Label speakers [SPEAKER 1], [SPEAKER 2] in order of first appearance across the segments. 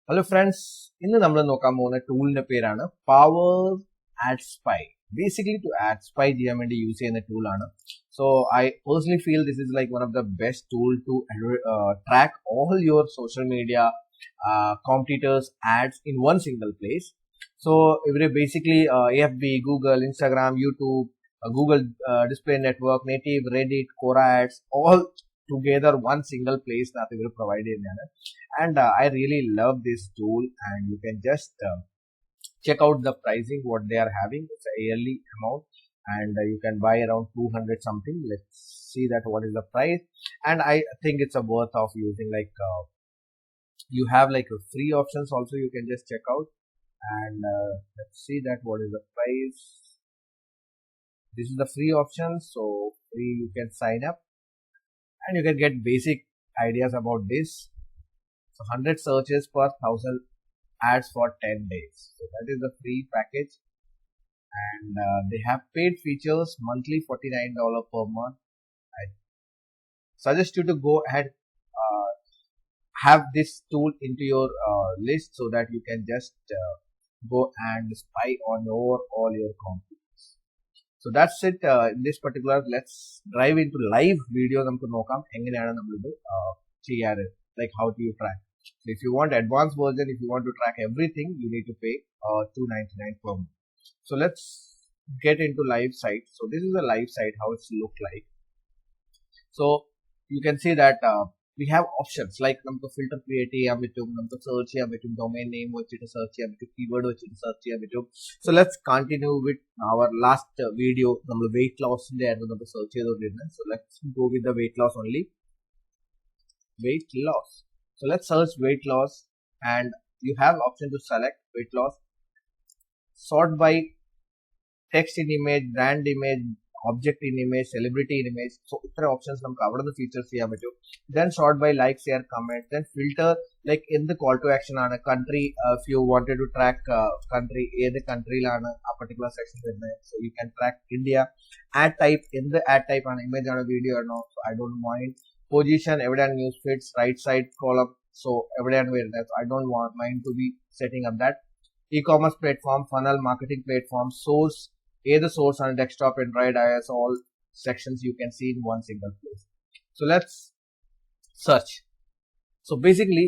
[SPEAKER 1] Hello friends, ഇന്ന് നമ്മൾ നോക്കാൻ പോകുന്ന ടൂളിന്റെ പേരാണ് Power Ad Spy. Basically to ad spy ചെയ്യാൻ വേണ്ടി യൂസ് ചെയ്യുന്ന ടൂൾ ആണ്. So I personally feel this is like one of the best tool to track all your social media competitors ads in one single place. So basically AFB, Google, Instagram, YouTube, Google Display Network, Native, Reddit, Quora ads, all together one single place that we will provide in there. And I really love this tool, and you can just check out the pricing what they are having. It's a yearly amount, and you can buy around 200 something. Let's see that what is the price, and I think it's a worth of using. Like you have like a free options also, you can just check out, and let's see that what is the price. This is the free option, so free you can sign up and you can get basic ideas about this. So 100 searches per 1000 ads for 10 days. So that is the free package, and they have paid features monthly $49 per month. I suggest you to go ahead, have this tool into your list so that you can just go and spy on all your competitors. So that's it. In this particular, let's drive into live video. നമുക്ക് നോക്കാം എങ്ങനെയാണ് നമ്മൾ ഇത് ചെയ്യാറ്, like how do you track. So if you want advanced version, if you want to track everything, you need to pay $299 per month. So let's get into live site. So this is a live site, how it's look like. So you can see that we have options like നമുക്ക് filter create ചെയ്യാൻ പറ്റും, നമുക്ക് search ചെയ്യാൻ പറ്റും, domain name വെച്ചിട്ട് search ചെയ്യാൻ പറ്റും, keyword വെച്ചിട്ട് search ചെയ്യാൻ പറ്റും. So let's continue with our last video. നമ്മൾ weight loss ന്റെ ആയിരുന്നു നമ്മൾ search ചെയ്തുകൊണ്ടിരുന്നത്. So let's go with the weight loss only. Weight loss. So let's search weight loss, and you have option to select weight loss, sort by text in image, brand image, object in image, celebrity in image. So ഇത്ര options നമുക്ക് അവിടെ നിന്ന് features ചെയ്യാൻ പറ്റും. Then sort by like, share, comment. Then filter like എന്ത് call to action ആണ്, country, if you wanted to track country, ഏത് കൺട്രിയിലാണ് ആ പർട്ടിക്കുലർ സെക്ഷൻ വരുന്നത്. So you can track India. Ad type, എന്ത് ad type ആണ്, image ആണോ video ആണോ. So I don't mind. Position, എവിടെയാണ് news feeds, right side column, so എവിടെയാണ് വരുന്നത്. So I don't want mine to be setting up that. E-commerce platform, funnel, marketing platform, source, either source on desktop, Android, iOS, all sections you can see in one single place. So let's search. So basically,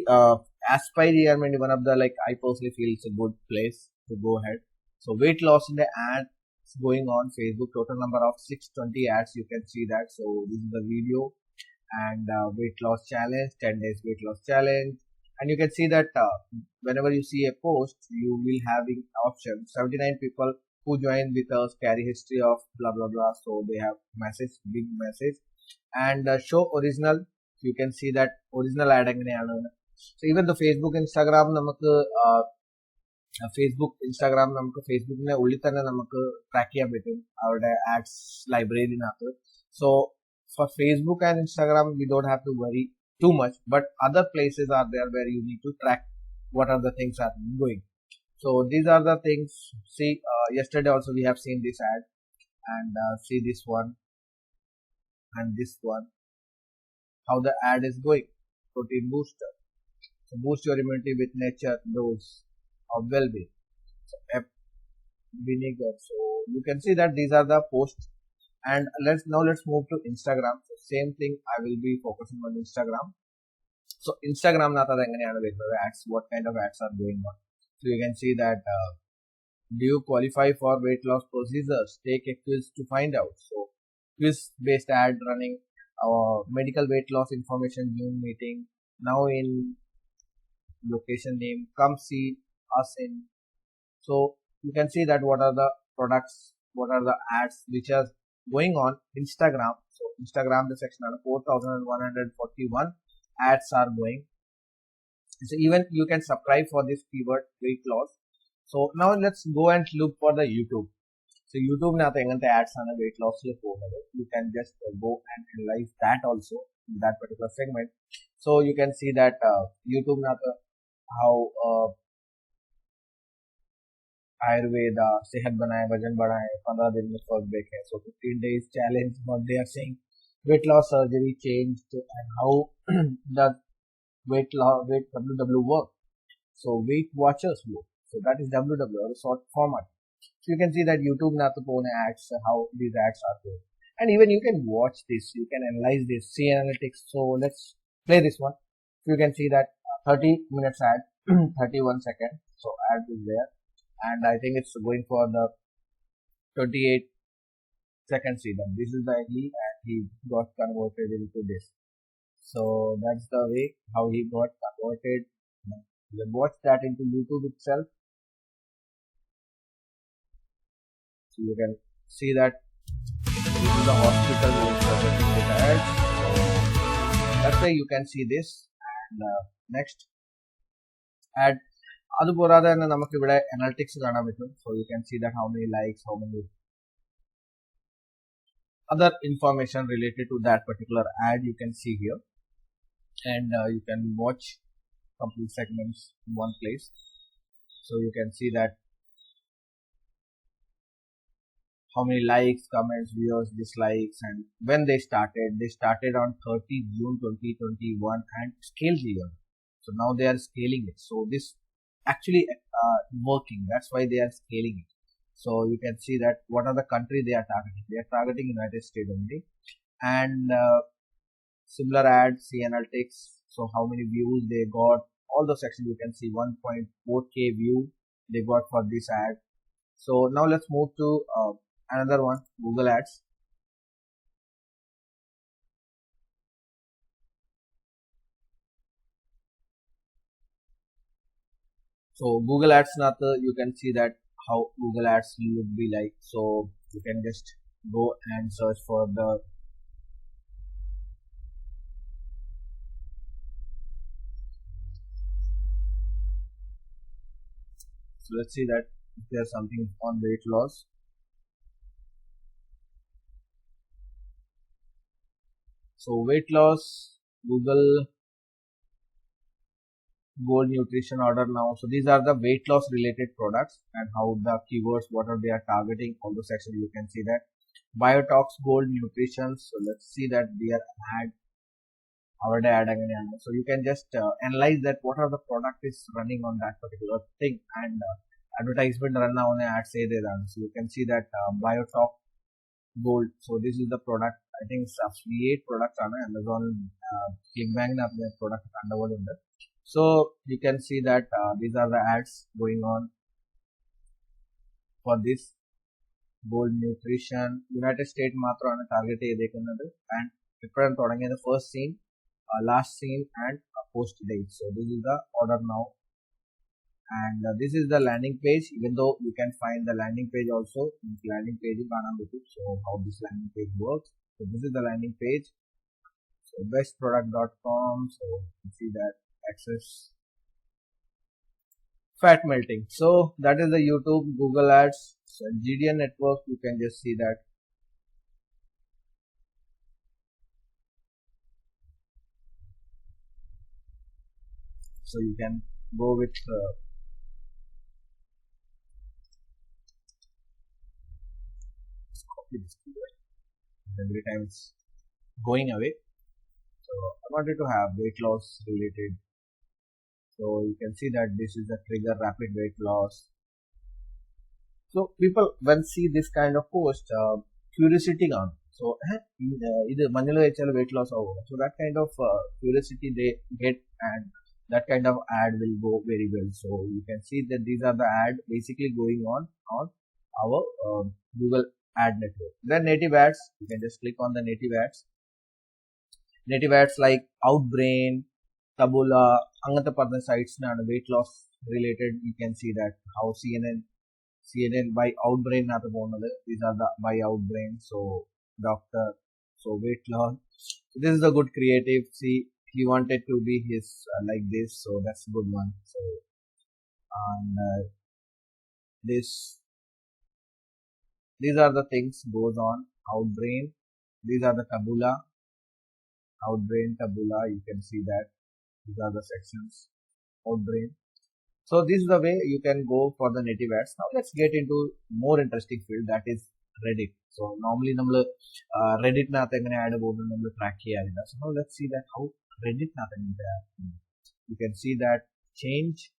[SPEAKER 1] Aspire Germany, one of the, like, I personally feel it's a good place to go ahead. So weight loss in the ad going on Facebook, total number of 620 ads, you can see that. So this is the video, and weight loss challenge, 10 days weight loss challenge. And you can see that whenever you see a post, you will having option 79 people who join with us carry history of blah blah blah. So they have message, big message, and show original. You can see that original ad എങ്ങനെയാണ്. So even the Facebook, Instagram, നമുക്ക് Facebook, Instagram നമുക്ക് ഫേസ്ബുക്കിന്റെ ഉള്ളിൽ തന്നെ നമുക്ക് track ചെയ്യാൻ പറ്റും അവരുടെ ആഡ്സ് ലൈബ്രറിനകത്ത്. So for Facebook and Instagram, we don't have to worry too much, but other places are there where you need to track what are the things are going. So these are the things. See, yesterday also we have seen this ad, and see this one and this one, how the ad is going. Protein booster, so boost your immunity with nature dose of well-being. So vinegar. So you can see that these are the posts. And let's move to Instagram. So same thing, I will be focusing on Instagram. So Instagram natha enganeyanu varunathu ads, what kind of ads are going on. So you can see that do you qualify for weight loss procedures, take a quiz to find out. So quiz based ad running, medical weight loss information, Zoom meeting, now in location name, come see us in. So you can see that what are the products, what are the ads which are going on Instagram. So Instagram, the section on 4141 ads are going. So even you can subscribe for this keyword weight loss. So now let's go and look for the YouTube. So YouTube natha engante ads ana weight loss lo pogunnathu. You can just go and analyze that also in that particular segment. So you can see that YouTube natha how Ayurveda, सेहत बनाए, वजन बढ़ाए, 15 दिन में first break है. So 15 days challenge, what they are saying, weight loss surgery changed, and how does weight WW work. So Weight Watchers book. So that is WW or a short format. So you can see that YouTube nath pone ads, how these ads are going. And even you can watch this, you can analyze this, see analytics. So let's play this one. You can see that 30 minutes ad, 31 seconds. So ad is there. And I think it's going for the 28 seconds rhythm. This is the ID and he got converted into this. So that's the way how he got converted. You watch that into YouTube itself. So you can see that this is the hospital who is presenting with ads. So that's why you can see this. And next ad. അത് പോരാതെ തന്നെ നമുക്ക് ഇവിടെ analytics കാണാൻ പറ്റും. So you can see that how many likes, how many other information related to that particular ad you can see here. And you can watch complete segments in one place. So you can see that how many likes, comments, viewers, dislikes, and when they started on 30 June 2021 and scaled here. So now they are scaling it. So this actually working. That's why they are scaling it. So you can see that what are the country they are targeting. They are targeting United States only. And similar ads, see analytics. So how many views they got. All the sections you can see 1.4k view they got for this ad. So now let's move to another one, Google Ads. So Google Ads nath you can see that how Google Ads would be like. So you can just go and search for the so let's see that if there's something on weight loss. So weight loss, Google Gold Nutrition order now. So these are the weight loss related products and how the keywords, what are they are targeting. All the sections you can see that Biotox Gold Nutrition. So let's see that their ad. So you can just analyze that what are the product is running on that particular thing and advertisement run on ad say they run. So you can see that Biotox Gold. So this is the product. I think it's affiliate product on Amazon ClickBank product under. So you can see that these are the ads going on for this Gold Nutrition. United States matra on target and the first scene, last scene and post date. So this is the order now. And this is the landing page. Even though you can find the landing page also, landing page is so how this landing page works. So this is the landing page. So bestproduct.com. So you see that access fat melting. So that is the YouTube, Google Ads, so GDN network. You can just see that. So you can go with copy this keyword. Every time it's going away. So I wanted to have weight loss related. So you can see that this is the trigger rapid weight loss. So people when see this kind of post, curiosity on. So either Manila weight loss over. So that kind of curiosity they get and that kind of ad will go very well. So you can see that these are the ad basically going on our Google ad network. Then native ads, you can just click on the native ads. Native ads like Outbrain, Taboola, angata parna sites na weight loss related. You can see that how CNN by Outbrain na these are the by Outbrain. So doctor, so weight loss. So this is a good creative. See, he wanted to be his like this, so that's a good one. So and these are the things goes on Outbrain. These are the Taboola, Outbrain, Taboola. You can see that these are the sections Outbrain. So this is the way you can go for the native ads. Now let's get into more interesting field, that is Reddit. So normally Reddit na ad track here. So now let's see that how Reddit na you can see that change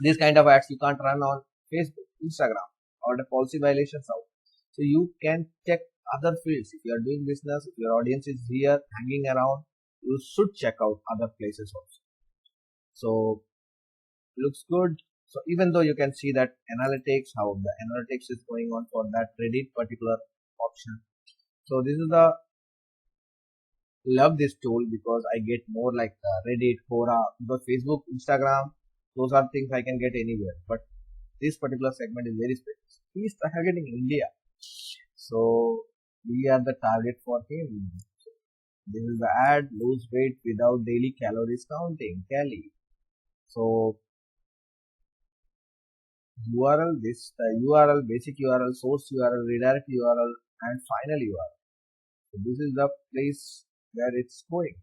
[SPEAKER 1] These kind of ads you can't run on Facebook, Instagram, or the policy violations out. So you can check other fields. If you are doing business, if your audience is here hanging around, you should check out other places also. So looks good. So even though you can see that analytics, how the analytics is going on for that Reddit particular option. So this is the love this tool because I get more like Reddit, Quora, because Facebook, Instagram, those are things I can get anywhere. But this particular segment is very special. He is targeting India. So we are the target for him. This is the ad, lose weight without daily calories counting, Kelly. So URL, this the URL, basic URL, source URL, redirect URL, and final URL. So this is the place where it's going.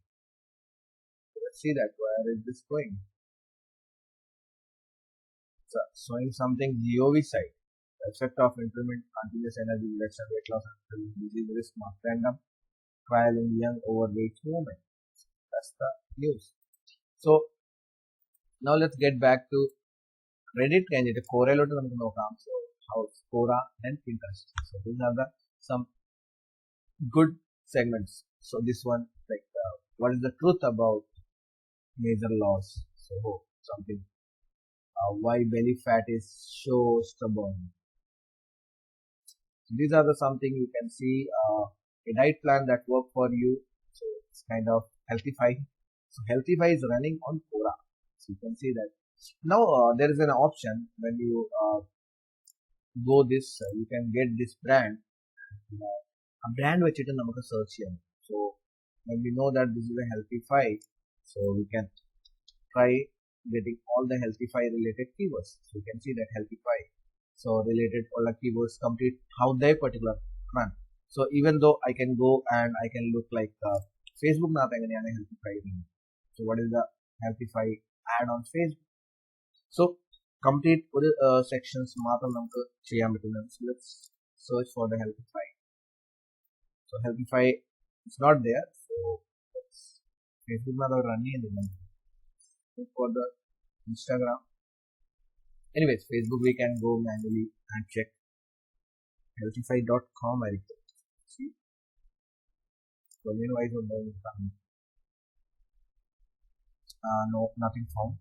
[SPEAKER 1] Let's see that where is this going. So showing something GOV site. The effect of implement continuous energy reduction, weight loss, and disease risk marked random trial in young overweight women. That's the news. So now let's get back to Reddit candidate Quora so how Quora and Pinterest. So these are the some good segments. So this one like what is the truth about major loss? So something why belly fat is so stubborn. So these are the something you can see a diet plan that work for you. So it's kind of Healthify. So Healthify is running on Quora. So you can see that. Now there is an option when you go this you can get this brand a brand വെച്ചിട്ട് നമുക്ക് search ചെയ്യാം. So when we know that this is a Healthify, so we can try getting all the Healthify related keywords. So you can see that Healthify, so related all the keywords complete how their particular run. So even though I can go and I can look like Facebook Healthify. So what is the Healthify ad on Facebook? So complete sections മാത്രം നമുക്ക് ചെയ്യാൻ പറ്റുന്നത്. So let's search for the Healthify. So Healthify is not there. So Facebook run look for the Instagram. Anyways, Facebook we can go manually and check healthify.com. I see. So meanwhile, no, nothing found.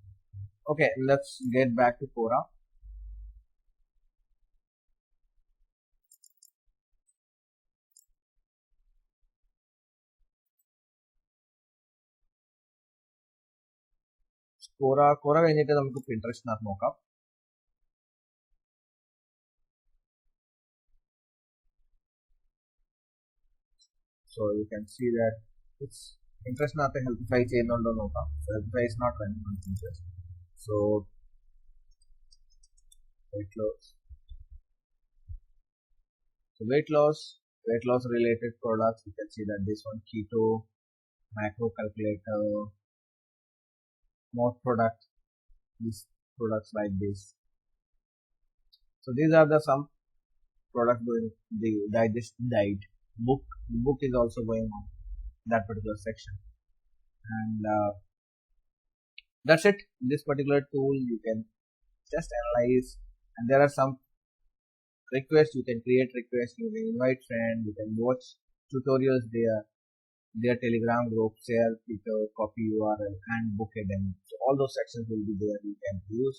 [SPEAKER 1] Okay, let's get back to Quora. Quora കഴിഞ്ഞിട്ട് നമുക്ക് Pinterest നോക്കാം. So you can see that it's Pinterest Healthify ചെയ്യുന്നുണ്ടോ നോക്കാം. Healthify is not running on Pinterest. So weight loss. So weight loss related products. You can see that this one keto, macro calculator, more these products like this. So these are the some products going the digest diet book. The book is also going on that particular section, and that's it. This particular tool you can just analyze, and there are some requests. You can create requests, you can invite friends, you can watch tutorials there, their Telegram group, share Twitter, copy URL, and book a demo. So all those sections will be there. You can use.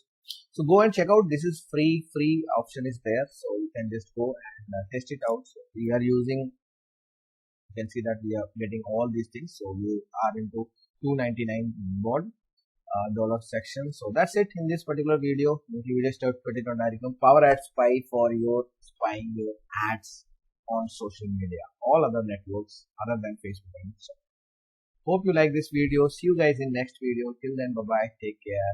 [SPEAKER 1] So go and check out. This is free option is there, so you can just go and test it out. So we are using. You can see that we are getting all these things. So we are into $299 board dollar section. So that's it in this particular video. Power Ad Spy for your spying your ads on social media, all other networks other than Facebook and Instagram. Hope you like this video. See you guys in next video. Till then, bye bye. Take care.